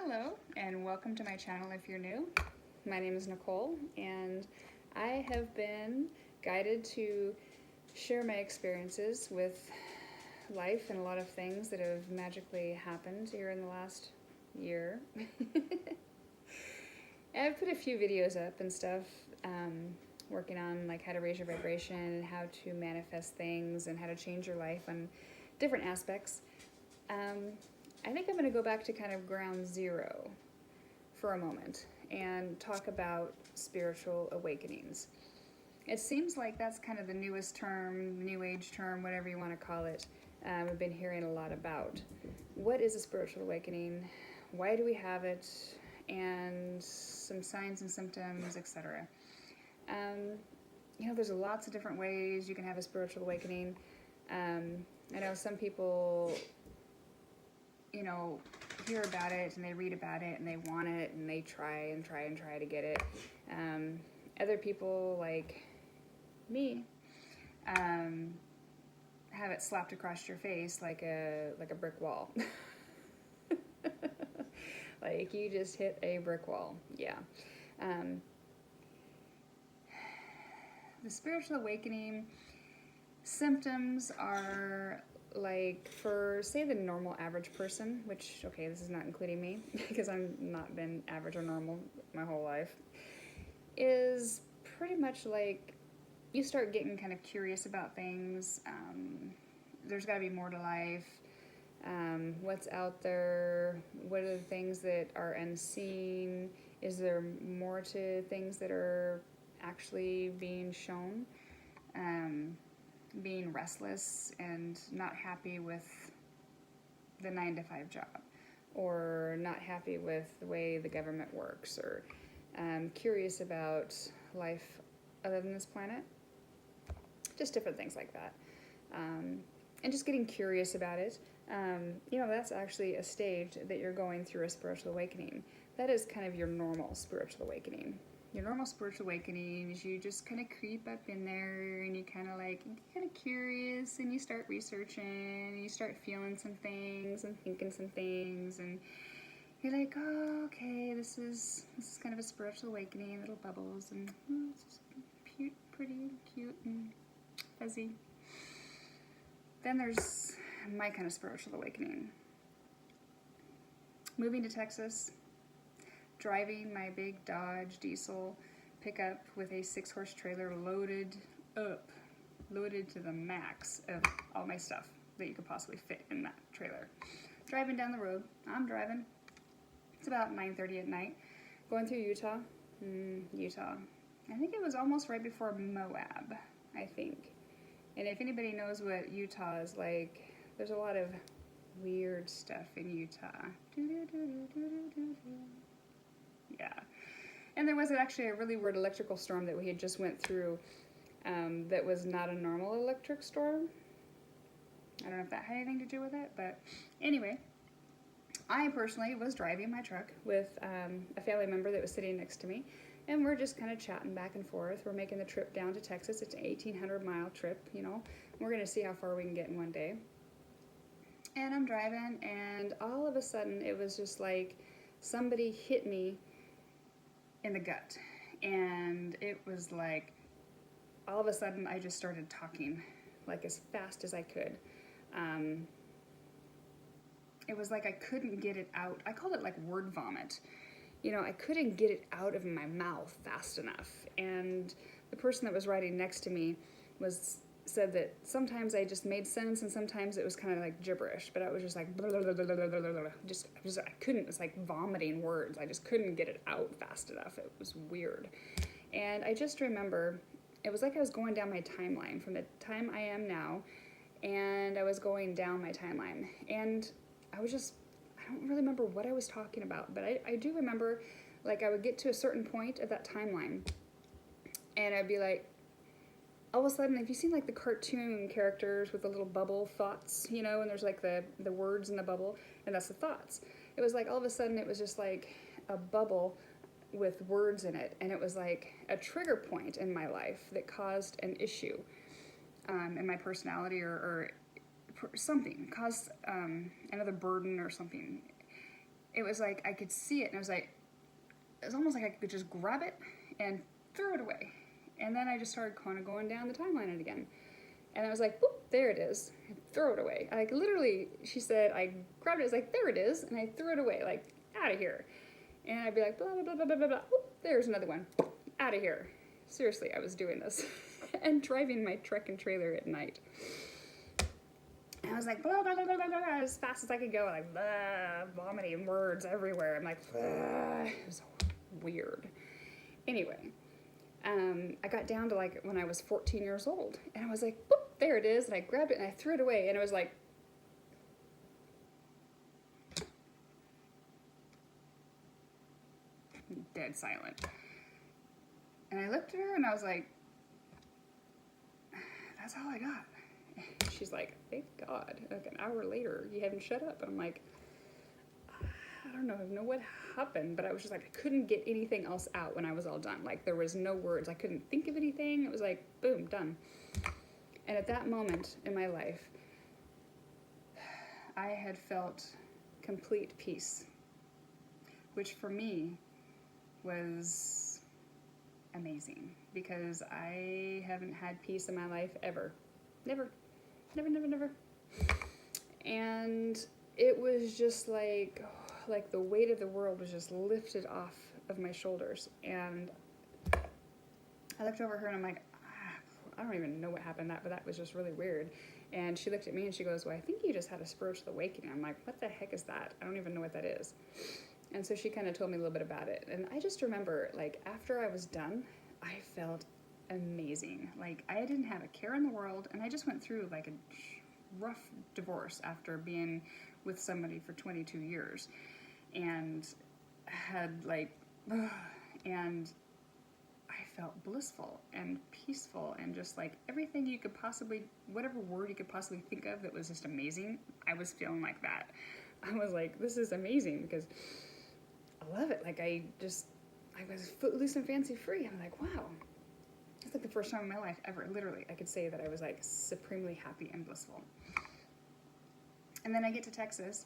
Hello, and welcome to my channel if you're new. My name is Nicole, and I have been guided to share my experiences with life and a lot of things that have magically happened here in the last year. I've put a few videos up and stuff, working on like how to raise your vibration and how to manifest things and how to change your life on different aspects. I think I'm going to go back to kind of ground zero for a moment and talk about spiritual awakenings. It seems like that's kind of the newest term, new age term, whatever you want to call it. We've been hearing a lot about. What is a spiritual awakening? Why do we have it? And some signs and symptoms, etc. There's lots of different ways you can have a spiritual awakening. I know some people hear about it and they read about it and they want it and they try to get it. Other people, like me, have it slapped across your face like a brick wall. Like you just hit a brick wall. Yeah. The spiritual awakening symptoms are like for, say, the normal average person, which, okay, this is not including me because I've not been average or normal my whole life, is pretty much like you start getting kind of curious about things. There's got to be more to life. What's out there? What are the things that are unseen? Is there more to things that are actually being shown? Being restless and not happy with the 9-to-5 job, or not happy with the way the government works, or curious about life other than this planet. Just different things like that. And just getting curious about it. That's actually a stage that you're going through a spiritual awakening. That is kind of your normal spiritual awakening. Your normal spiritual awakening is you just kind of creep up in there and you kind of curious and you start researching and you start feeling some things and thinking some things and you're like, oh, okay, this is kind of a spiritual awakening, little bubbles and it's just cute, pretty cute and fuzzy. Then there's my kind of spiritual awakening. Moving to Texas, driving my big Dodge diesel pickup with a 6-horse trailer loaded to the max of all my stuff that you could possibly fit in that trailer. Driving down the road, I'm driving. It's about 9:30 at night, going through Utah. I think it was almost right before Moab, I think. And if anybody knows what Utah is like, there's a lot of weird stuff in Utah. Yeah. And there was actually a really weird electrical storm that we had just went through that was not a normal electric storm. I don't know if that had anything to do with it, but anyway, I personally was driving my truck with a family member that was sitting next to me, and we're just kind of chatting back and forth. We're making the trip down to Texas. It's an 1,800-mile trip, We're going to see how far we can get in one day. And I'm driving, and all of a sudden, it was just like somebody hit me in the gut. And it was like, all of a sudden, I just started talking, like as fast as I could. It was like I couldn't get it out. I called it like word vomit. I couldn't get it out of my mouth fast enough. And the person that was riding next to me said that sometimes I just made sense and sometimes it was kind of like gibberish, but I was just like blah, blah, blah, blah, blah, blah, blah. I couldn't. It's like vomiting words. I just couldn't get it out fast enough. It was weird. And I just remember it was like I was going down my timeline from the time I am now, and I was going down my timeline, and I don't really remember what I was talking about, but I do remember, like, I would get to a certain point of that timeline, and I'd be like, all of a sudden, have you seen, like, the cartoon characters with the little bubble thoughts, and there's, like, the words in the bubble, and that's the thoughts. It was like, all of a sudden, it was just, like, a bubble with words in it, and it was, like, a trigger point in my life that caused an issue in my personality or something, caused another burden or something. it was like I could see it, and it was almost like I could just grab it and throw it away. And then I just started kind of going down the timeline again. And I was like, boop, there it is. Throw it away. Like literally, she said, I grabbed it, I was like, there it is, and I threw it away, like, out of here. And I'd be like, blah, blah, blah, blah, blah, blah, blah. Oop, there's another one. Out of here. Seriously, I was doing this. And driving my truck and trailer at night. And I was like, blah, blah, blah, blah, blah, blah, as fast as I could go, like, blah, vomiting words everywhere. I'm like, blah. It was weird. Anyway, I got down to like when I was 14 years old, and I was like, boop, there it is, and I grabbed it and I threw it away, and it was like, dead silent. And I looked at her and I was like, that's all I got. She's like, thank God. Like an hour later, you haven't shut up. And I'm like, I don't know what happened, but I was just like, I couldn't get anything else out when I was all done. Like there was no words. I couldn't think of anything. It was like, boom, done. And at that moment in my life, I had felt complete peace, which for me was amazing because I haven't had peace in my life ever. Never. And it was just like the weight of the world was just lifted off of my shoulders. And I looked over her and I'm like, I don't even know what happened, but that was just really weird. And she looked at me and she goes, well, I think you just had a spiritual awakening. I'm like, what the heck is that? I don't even know what that is. And so she kind of told me a little bit about it. And I just remember, like, after I was done, I felt amazing. Like, I didn't have a care in the world, and I just went through, like, a rough divorce after being with somebody for 22 years. And had, like, and I felt blissful and peaceful and just, like, everything you could possibly, whatever word you could possibly think of that was just amazing, I was feeling like that. I was like, this is amazing because I love it. Like, I was footloose and fancy free. I'm like, wow. It's like the first time in my life ever, literally, I could say that I was like supremely happy and blissful. And then I get to Texas,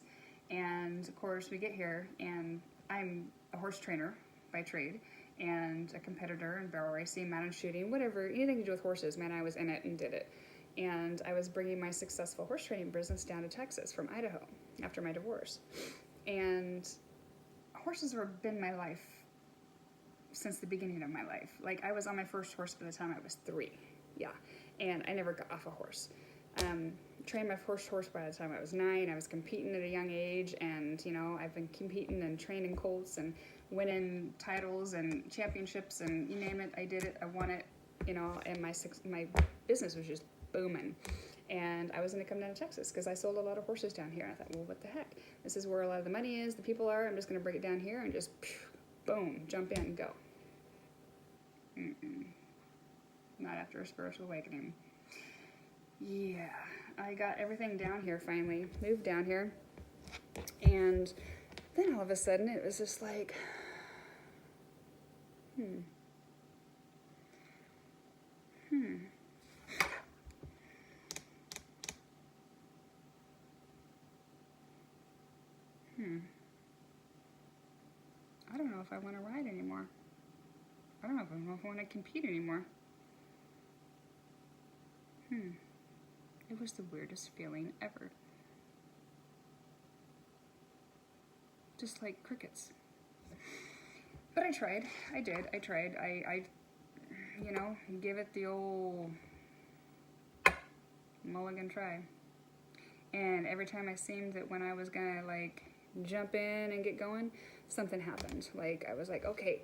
and of course we get here, and I'm a horse trainer by trade, and a competitor in barrel racing, mountain shooting, whatever, anything to do with horses, man, I was in it and did it. And I was bringing my successful horse training business down to Texas from Idaho after my divorce. And horses have been my life since the beginning of my life. Like, I was on my first horse by the time I was 3. Yeah. And I never got off a horse. Trained my first horse by the time I was 9. I was competing at a young age, and, you know, I've been competing and training colts and winning titles and championships, and you name it, I did it, I won it, you know, and my business was just booming. And I was going to come down to Texas because I sold a lot of horses down here. And I thought, well, what the heck? This is where a lot of the money is, the people are. I'm just going to bring it down here and just, boom, jump in and go. Not after a spiritual awakening. Yeah, I got everything down here finally, moved down here, and then all of a sudden it was just like, I don't know if I want to ride anymore. I don't know if I want to compete anymore. It was the weirdest feeling ever. Just like crickets. But I tried. I did. I tried. I you know, give it the old mulligan try. And every time I seemed that when I was gonna, like, jump in and get going, something happened. Like, I was like, okay,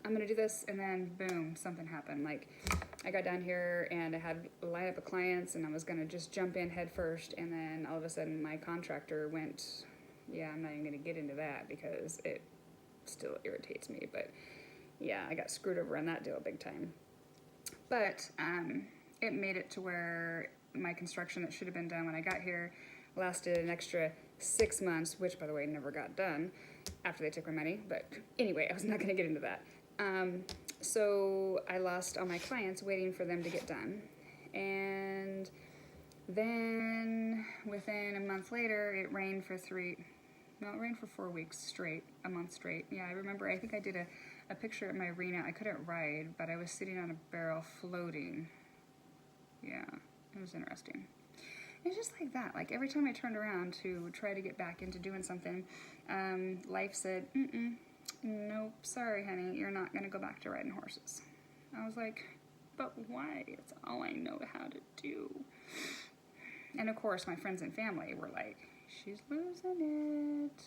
I'm gonna do this, and then boom, something happened. Like, I got down here and I had a lineup of clients, and I was gonna just jump in head first, and then all of a sudden my contractor went, yeah, I'm not even gonna get into that because it still irritates me, but yeah, I got screwed over on that deal big time. But it made it to where my construction that should have been done when I got here lasted an extra 6 months, which, by the way, never got done after they took my money. But anyway, I was not going to get into that. So I lost all my clients waiting for them to get done. And then within a month later, it rained for No, it rained for 4 weeks straight, a month straight. Yeah, I remember, I think I did a picture at my arena. I couldn't ride, but I was sitting on a barrel floating. Yeah, it was interesting. It's just like that. Like every time I turned around to try to get back into doing something, life said, nope, sorry, honey, you're not going to go back to riding horses. I was like, but why? It's all I know how to do. And of course, my friends and family were like, she's losing it.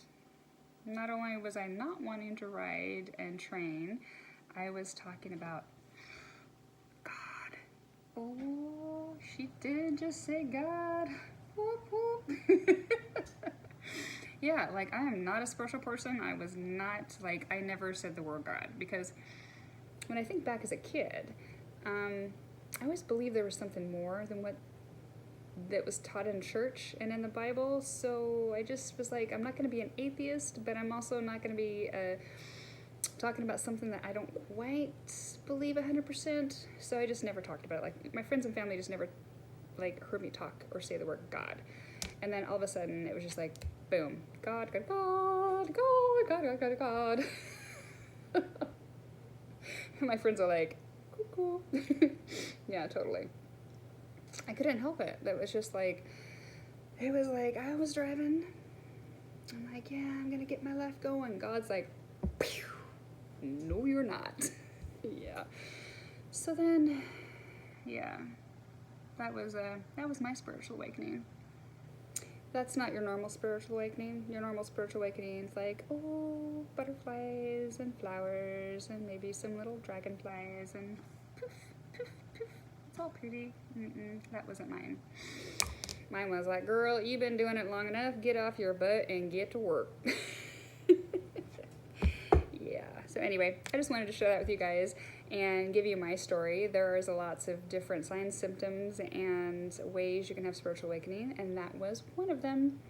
Not only was I not wanting to ride and train, I was talking about God. Oh, she did just say God. Whoop, whoop. Yeah, like I am not a spiritual person. I was not, like, I never said the word God, because when I think back as a kid, I always believed there was something more than what that was taught in church and in the Bible. So I just was like, I'm not going to be an atheist, but I'm also not going to be talking about something that I don't quite believe 100%. So I just never talked about it. Like my friends and family just never like heard me talk or say the word God. And then all of a sudden it was just like, boom, God, God, God, God, God, God, God, God. And my friends are like, cool. Yeah, totally. I couldn't help it. That was just like, it was like I was driving. I'm like, yeah, I'm gonna get my life going. God's like, pew, no, you're not. Yeah. So then, yeah, that was my spiritual awakening. That's not your normal spiritual awakening. Your normal spiritual awakening is like, oh, butterflies and flowers and maybe some little dragonflies and poof, poof, poof. It's all pretty. That wasn't mine. Mine was like, girl, you've been doing it long enough. Get off your butt and get to work. Yeah. So anyway, I just wanted to share that with you guys and give you my story. There's lots of different signs, symptoms, and ways you can have spiritual awakening, and that was one of them.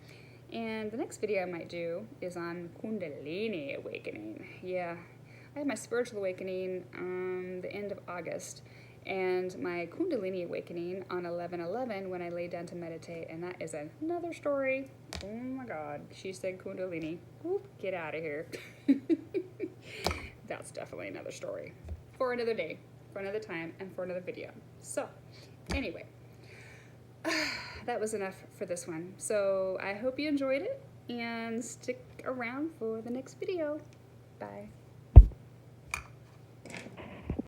And the next video I might do is on Kundalini awakening. Yeah, I had my spiritual awakening on the end of August, and my Kundalini awakening on 11/11 when I laid down to meditate, and that is another story. Oh my God, she said Kundalini. Whoop, get out of here. That's definitely another story. For another day, for another time, and for another video. So, anyway, that was enough for this one. So, I hope you enjoyed it, and stick around for the next video. Bye.